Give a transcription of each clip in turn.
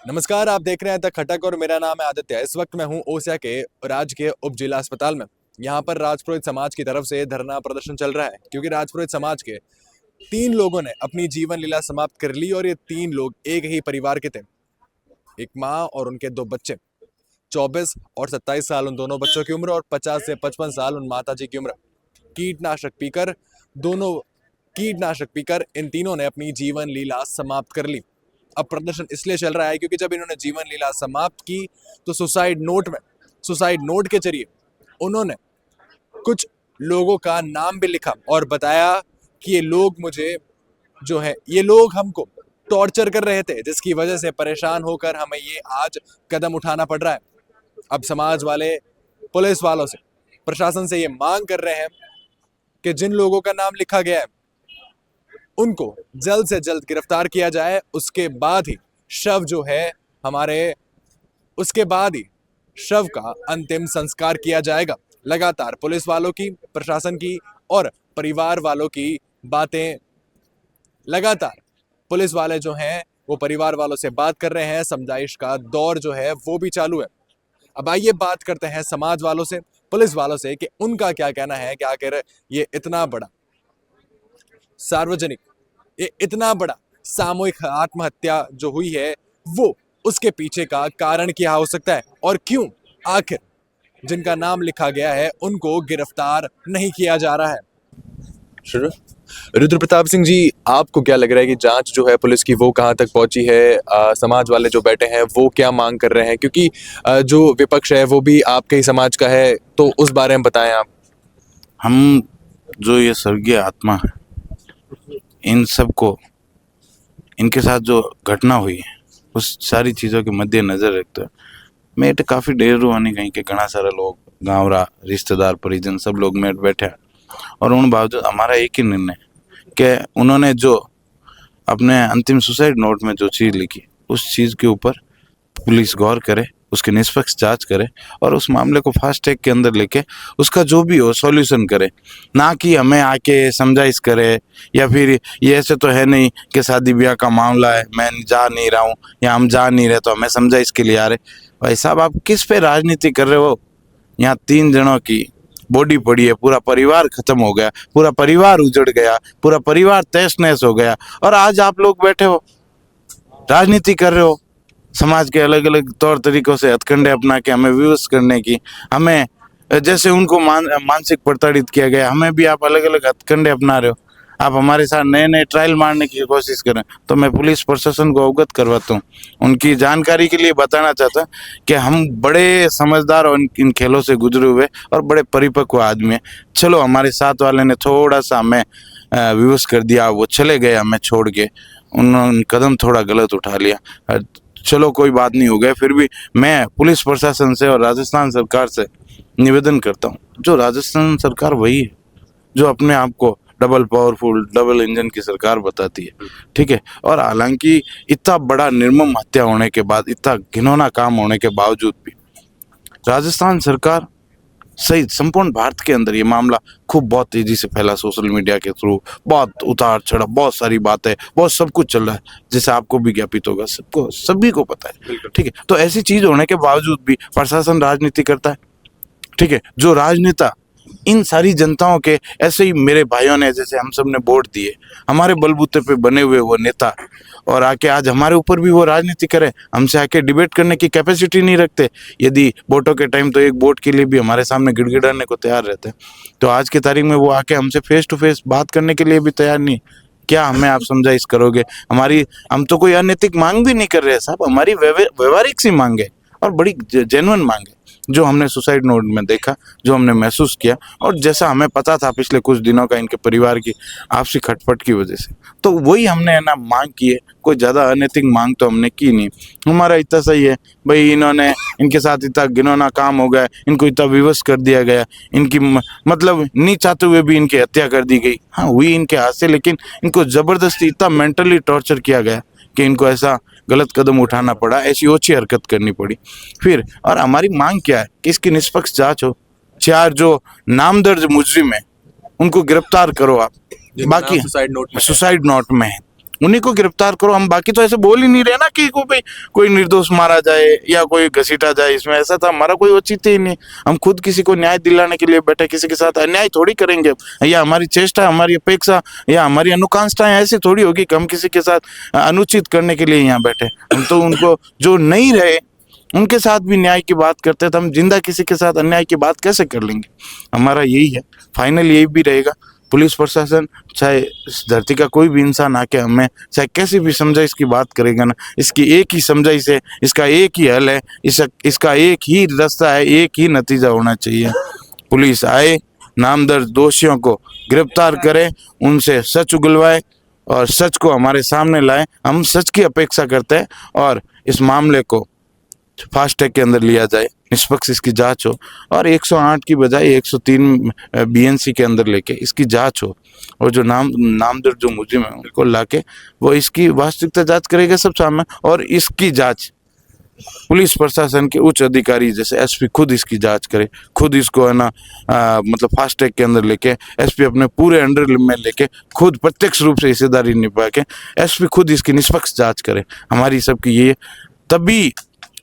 नमस्कार, आप देख रहे हैं द खटक और मेरा नाम है आदित्य। इस वक्त मैं हूं ओसिया के राजकीय उप जिला अस्पताल में। यहां पर राजपुरोहित समाज की तरफ से धरना प्रदर्शन चल रहा है क्योंकि राजपुरोहित समाज के 3 लोगों ने अपनी जीवन लीला समाप्त कर ली और ये 3 लोग एक ही परिवार के थे। एक माँ और उनके 2 बच्चे, 24 और 27 साल उन दोनों बच्चों की उम्र और 50 से 55 साल उन माता जी की उम्र। कीटनाशक पीकर दोनों कीटनाशक पीकर इन तीनों ने अपनी जीवन लीला समाप्त कर ली। अब प्रदर्शन इसलिए चल रहा है क्योंकि जब इन्होंने जीवन लीला समाप्त की तो सुसाइड नोट के जरिए उन्होंने कुछ लोगों का नाम भी लिखा और बताया कि ये लोग हमको टॉर्चर कर रहे थे, जिसकी वजह से परेशान होकर हमें ये आज कदम उठाना पड़ रहा है। अब समाज वाले पुलिस वालों से, प्रशासन से ये मांग कर रहे हैं कि जिन लोगों का नाम लिखा गया है उनको जल्द से जल्द गिरफ्तार किया जाए। उसके बाद ही शव का अंतिम संस्कार किया जाएगा। लगातार पुलिस वालों की, प्रशासन की और परिवार वालों की बातें, लगातार पुलिस वाले जो हैं वो परिवार वालों से बात कर रहे हैं। समझाइश का दौर जो है वो भी चालू है। अब आइए बात करते हैं समाज वालों से, पुलिस वालों से कि उनका क्या कहना है कि आखिर ये इतना बड़ा सार्वजनिक ये इतना बड़ा सामूहिक आत्महत्या जो हुई है वो उसके पीछे का कारण क्या हो सकता है और क्यों आखिर जिनका नाम लिखा गया है उनको गिरफ्तार नहीं किया जा रहा है। शुरू रुद्र प्रताप सिंह जी, आपको क्या लग रहा है कि जांच जो है पुलिस की वो कहां तक पहुंची है? समाज वाले जो बैठे हैं वो क्या मांग कर रहे हैं, क्योंकि जो विपक्ष है वो भी आपके ही समाज का है, तो उस बारे में बताएं आप। हम जो ये स्वर्गीय आत्मा है, इन सब को, इनके साथ जो घटना हुई है उस सारी चीज़ों के मद्देनजर रखते हुए मैं काफ़ी देर आने कहीं के घना सारे लोग, गाँवरा, रिश्तेदार, परिजन सब लोग मेट बैठे और उन बावजूद हमारा एक ही निर्णय कि उन्होंने जो अपने अंतिम सुसाइड नोट में जो चीज़ लिखी उस चीज़ के ऊपर पुलिस गौर करे, उसकी निष्पक्ष जांच करे और उस मामले को फास्ट ट्रैक के अंदर लेके उसका जो भी हो सॉल्यूशन करे, ना कि हमें आके समझाइश करे या फिर ये ऐसे तो है नहीं कि शादी ब्याह का मामला है, मैं जा नहीं रहा हूँ या हम जा नहीं रहे तो हमें समझाइश के लिए आ रहे। भाई साहब, आप किस पे राजनीति कर रहे हो? यहाँ 3 जनों की बॉडी पड़ी है, पूरा परिवार खत्म हो गया, पूरा परिवार उजड़ गया, पूरा परिवार तहस नहस हो गया और आज आप लोग बैठे हो राजनीति कर रहे हो। समाज के अलग अलग तौर तरीकों से हथकंडे अपना के हमें विवश करने की, हमें जैसे उनको मानसिक प्रताड़ित किया गया, हमें भी आप अलग अलग हथकंडे अपना रहे हो। आप हमारे साथ नए नए ट्रायल मारने की कोशिश करें तो मैं पुलिस प्रशासन को अवगत करवाता हूँ। उनकी जानकारी के लिए बताना चाहता कि हम बड़े समझदार और इन खेलों से गुजरे हुए और बड़े परिपक्व आदमी हैं। चलो, हमारे साथ वाले ने थोड़ा सा हमें विवश कर दिया, वो चले गए हमें छोड़ के, उन्होंने कदम थोड़ा गलत उठा लिया, चलो कोई बात नहीं हो गया। फिर भी मैं पुलिस प्रशासन से और राजस्थान सरकार से निवेदन करता हूँ, जो राजस्थान सरकार वही है जो अपने आप को डबल पावरफुल, डबल इंजन की सरकार बताती है, ठीक है। और हालांकि इतना बड़ा निर्मम हत्या होने के बाद, इतना घिनौना काम होने के बावजूद भी राजस्थान सरकार सहित संपूर्ण भारत के अंदर ये मामला बहुत तेजी से फैला, सोशल मीडिया के थ्रू बहुत उतार चढ़ाव, बहुत सारी बातें, बहुत सब कुछ चल रहा है, जैसे आपको भी ज्ञापित होगा, सबको सभी को पता है, ठीक है। तो ऐसी चीज होने के बावजूद भी प्रशासन राजनीति करता है, ठीक है। जो राजनेता इन सारी जनताओं के, ऐसे ही मेरे भाइयों ने, जैसे हम सब ने वोट दिए, हमारे बलबूते पे बने हुए वो नेता, और आके आज हमारे ऊपर भी वो राजनीति करे, हमसे आके डिबेट करने की कैपेसिटी नहीं रखते। यदि वोटों के टाइम तो एक वोट के लिए भी हमारे सामने गिड़गिड़ाने को तैयार रहते हैं, तो आज की तारीख में वो आके हमसे फेस टू फेस बात करने के लिए भी तैयार नहीं। क्या हमें आप समझाइश करोगे? हम तो कोई अनैतिक मांग भी नहीं कर रहे साहब, हमारी व्यवहारिक सी मांग है और बड़ी जेन्युइन मांग है, जो हमने सुसाइड नोट में देखा, जो हमने महसूस किया और जैसा हमें पता था पिछले कुछ दिनों का इनके परिवार की आपसी खटपट की वजह से, तो वही हमने ना मांग की है। कोई ज़्यादा अनैतिक मांग तो हमने की नहीं। हमारा इतना सही है भाई, इनके साथ इतना घिनौना काम हो गया, इनको इतना विवश कर दिया गया, इनकी मतलब नहीं चाहते हुए भी इनकी हत्या कर दी गई। हाँ, हुई इनके हाथ से, लेकिन इनको ज़बरदस्ती इतना मेंटली टॉर्चर किया गया कि इनको ऐसा गलत कदम उठाना पड़ा, ऐसी ओछी हरकत करनी पड़ी। फिर और हमारी मांग क्या है कि इसकी निष्पक्ष जांच हो। 4 जो नामदर्ज मुजरिम है उनको गिरफ्तार करो आप। बाकी सुसाइड नोट में है, उन्हीं को गिरफ्तार करो। हम बाकी तो ऐसे बोल ही नहीं रहे ना कि कोई निर्दोष मारा जाए या कोई घसीटा जाए, इसमें ऐसा था हमारा कोई औचित्य ही नहीं। हम खुद किसी को न्याय दिलाने के लिए बैठे, किसी के साथ अन्याय थोड़ी करेंगे, या हमारी चेष्टा, हमारी अपेक्षा या हमारी अनुकांक्षाएं ऐसी थोड़ी होगी कि हम किसी के साथ अनुचित करने के लिए यहाँ बैठे। हम तो उनको जो नहीं रहे उनके साथ भी न्याय की बात करते हैं, तो हम जिंदा किसी के साथ अन्याय की बात कैसे कर लेंगे। हमारा यही है, फाइनल यही भी रहेगा। पुलिस प्रशासन चाहे इस धरती का कोई भी इंसान आके हमें चाहे कैसी भी समझाइश की बात करेगा ना, इसकी एक ही समझाइश है, इसका एक ही हल है, इसका एक ही रास्ता है, एक ही नतीजा होना चाहिए। पुलिस आए, नामदर्द दोषियों को गिरफ्तार करे, उनसे सच उगलवाए और सच को हमारे सामने लाए। हम सच की अपेक्षा करते हैं और इस मामले को फास्ट ट्रैक के अंदर लिया जाए, निष्पक्ष इसकी जांच हो और 108 की बजाय 103 बीएनसी के अंदर लेके इसकी जांच हो, और जो नामदर्द जो मुजरिम है उनको लाके वो इसकी वास्तविकता जांच करेगा सब सामने। और इसकी जांच पुलिस प्रशासन के उच्च अधिकारी जैसे एसपी खुद इसकी जांच करे, खुद इसको है ना मतलब फास्ट ट्रैक के अंदर लेके एसपी अपने पूरे अंडर में लेके खुद प्रत्यक्ष रूप से हिस्सेदारी निभा के एसपी खुद इसकी निष्पक्ष जांच करे। हमारी सबकी ये, तभी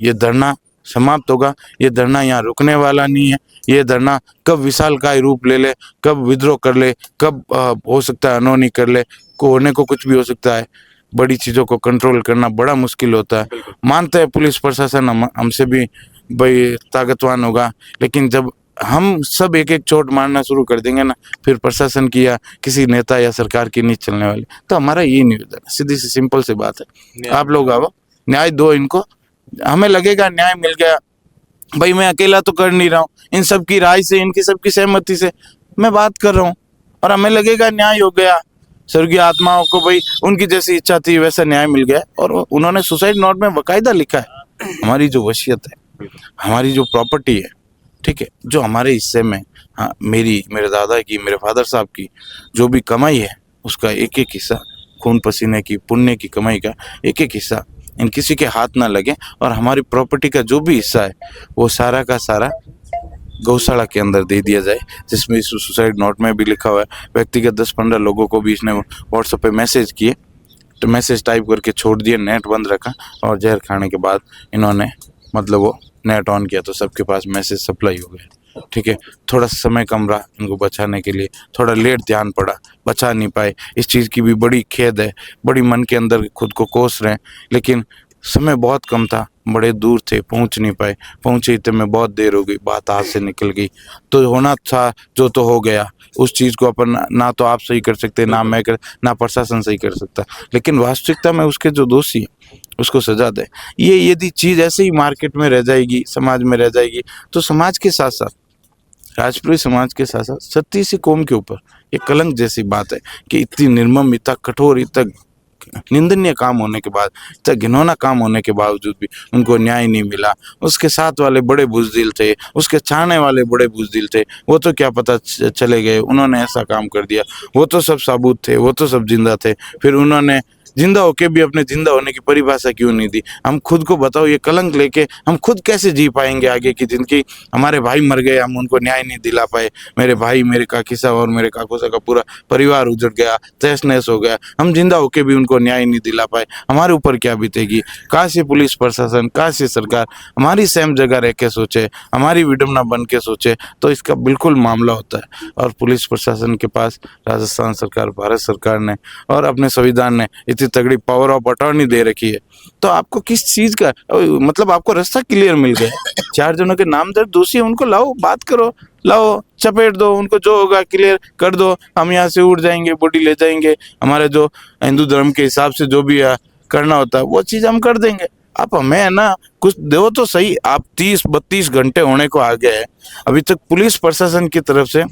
ये धरना समाप्त होगा। ये धरना यहाँ रुकने वाला नहीं है। ये धरना कब विशालकाय रूप ले ले, कब विद्रोह कर ले, कब हो सकता है अनहोनी कर ले, होने को कुछ भी हो सकता है। बड़ी चीज़ों को कंट्रोल करना बड़ा मुश्किल होता है। मानते हैं पुलिस प्रशासन हमसे भी भाई ताकतवान होगा, लेकिन जब हम सब एक एक चोट मारना शुरू कर देंगे ना, फिर प्रशासन की या किसी नेता या सरकार की नहीं चलने वाली। तो हमारा ये निवेदन है, सीधी सी सिंपल सी बात है, आप लोग आओ, न्याय दो इनको। हमें लगेगा न्याय मिल गया, भाई मैं अकेला तो कर नहीं रहा हूँ, इन सब की राय से, इनकी सबकी सहमति से मैं बात कर रहा हूँ, और हमें लगेगा न्याय हो गया। स्वर्गीय आत्माओं को भाई उनकी जैसी इच्छा थी वैसा न्याय मिल गया, और उन्होंने सुसाइड नोट में बाकायदा लिखा है हमारी जो वसीयत है, हमारी जो प्रॉपर्टी है, ठीक है, जो हमारे हिस्से में, हाँ, मेरे दादा की, मेरे फादर साहब की जो भी कमाई है उसका एक एक हिस्सा, खून पसीने की पुण्य की कमाई का एक एक हिस्सा इन किसी के हाथ ना लगे, और हमारी प्रॉपर्टी का जो भी हिस्सा है वो सारा का सारा गौशाला के अंदर दे दिया जाए, जिसमें इस सुसाइड नोट में भी लिखा हुआ है। व्यक्तिगत 10-15 लोगों को भी इसने व्हाट्सएप पे मैसेज किए, तो मैसेज टाइप करके छोड़ दिए, नेट बंद रखा, और जहर खाने के बाद इन्होंने मतलब वो नेट ऑन किया तो सबके पास मैसेज सप्लाई हो गया। ठीक है, थोड़ा समय कम रहा इनको बचाने के लिए, थोड़ा लेट ध्यान पड़ा, बचा नहीं पाए। इस चीज़ की भी बड़ी खेद है, बड़ी मन के अंदर खुद को कोस रहे हैं, लेकिन समय बहुत कम था, बड़े दूर थे, पहुंच नहीं पाए। पहुंचे इतने में बहुत देर हो गई, बात हाथ से निकल गई। तो होना था जो तो हो गया, उस चीज़ को अपन ना तो आप सही कर सकते, ना मैं कर, ना प्रशासन सही कर सकता, लेकिन वास्तविकता में उसके जो दोषी हैं उसको सजा दे। ये यदि चीज़ ऐसे ही मार्केट में रह जाएगी, समाज में रह जाएगी, तो समाज के साथ साथ, राजपूती समाज के साथ साथ छत्तीस सी कौम के ऊपर एक कलंक जैसी बात है कि इतनी निर्मम, इतना कठोर, इतना निंदनीय काम होने के बाद, इतना घिनौना काम होने के बावजूद भी उनको न्याय नहीं मिला। उसके साथ वाले बड़े बुज़दिल थे, उसके चाहने वाले बड़े बुज़दिल थे, वो तो क्या पता चले गए, उन्होंने ऐसा काम कर दिया, वो तो सब साबुत थे, वो तो सब जिंदा थे, फिर उन्होंने जिंदा होके भी अपने जिंदा होने की परिभाषा क्यों नहीं दी। हम खुद को बताओ, ये कलंक लेके हम खुद कैसे जी पाएंगे आगे की जिंदगी। हमारे भाई मर गए, हम उनको न्याय नहीं दिला पाए, मेरे भाई, मेरे काकी साहब और मेरे काकू साहब का पूरा परिवार उजड़ गया, तहस नहस हो गया, हम जिंदा होके भी उनको न्याय नहीं दिला पाए, हमारे ऊपर क्या बीतेगी। काश ये पुलिस प्रशासन, काश ये सरकार हमारी सेम जगह रह के सोचे, हमारी विडम्बना बन के सोचे, तो इसका बिल्कुल मामला होता है। और पुलिस प्रशासन के पास राजस्थान सरकार, भारत सरकार ने और अपने संविधान ने इतनी तगड़ी पावर ऑफ अटॉर्नी दे रखी है, तो आपको किस चीज का मतलब, आपको रास्ता क्लियर मिल गया। 4 जनों के नामदर्द दोषी है, उनको लाओ, बात करो, लाओ, चपेट दो उनको, जो होगा क्लियर कर दो, हम यहाँ से उड़ जाएंगे, बॉडी ले जाएंगे, हमारे जो हिंदू धर्म के हिसाब से जो भी करना होता है वो चीज हम कर देंगे। आप हमें है ना कुछ दो तो सही। आप 30-32 घंटे होने को आ गए हैं, अभी तक पुलिस प्रशासन की तरफ से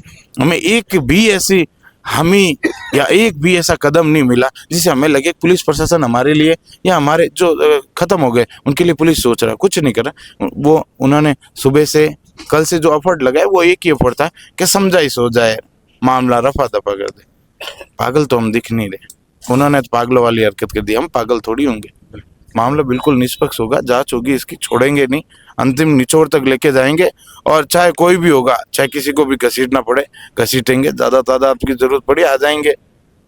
हमें एक भी ऐसी हमी या एक भी ऐसा कदम नहीं मिला जिससे हमें लगे पुलिस प्रशासन हमारे लिए या हमारे जो खत्म हो गए उनके लिए पुलिस सोच रहा, कुछ नहीं कर रहा। वो उन्होंने सुबह से कल से जो एफर्ट लगाए वो एक ही एफर्ट था कि समझाइश हो जाए, मामला रफा दफा कर दे। पागल तो हम दिख नहीं रहे, उन्होंने तो पागलों वाली हरकत कर दी, हम पागल थोड़ी होंगे। मामला बिल्कुल निष्पक्ष होगा, जांच होगी इसकी, छोड़ेंगे नहीं, अंतिम निचोड़ तक लेके जाएंगे, और चाहे कोई भी होगा, चाहे किसी को भी घसीटना पड़े घसीटेंगे, ज़्यादा तादाद की जरूरत पड़ी आ जाएंगे,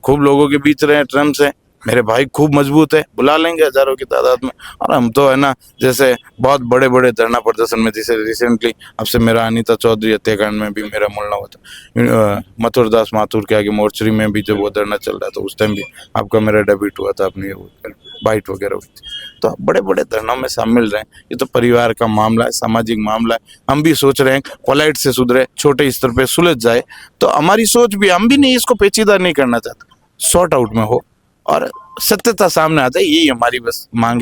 खूब लोगों के बीच रहे, ट्रम से मेरे भाई खूब मजबूत है, बुला लेंगे हजारों की तादाद में। और हम तो है ना, जैसे बहुत बड़े बड़े धरना प्रदर्शन में, जैसे रिसेंटली अब से मेरा अनीता चौधरी हत्याकांड में भी मेरा मुड़ना हुआ था, मथुर दास माथुर के आगे मोर्चरी में भी जब वो धरना चल रहा था, उस टाइम भी आपका मेरा डेब्यूट हुआ था, अपनी बाइट वगैरह हुई थी। तो आप बड़े बड़े धरनों में शामिल रहे। ये तो परिवार का मामला है, सामाजिक मामला है। हम भी सोच रहे हैं पोलाइट से सुधरे, छोटे स्तर पे सुलझ जाए। तो हमारी सोच भी, हम भी नहीं इसको पेचीदा नहीं करना चाहते, सॉर्ट आउट में हो और सत्यता सामने आ जाए, यही हमारी बस मांग है।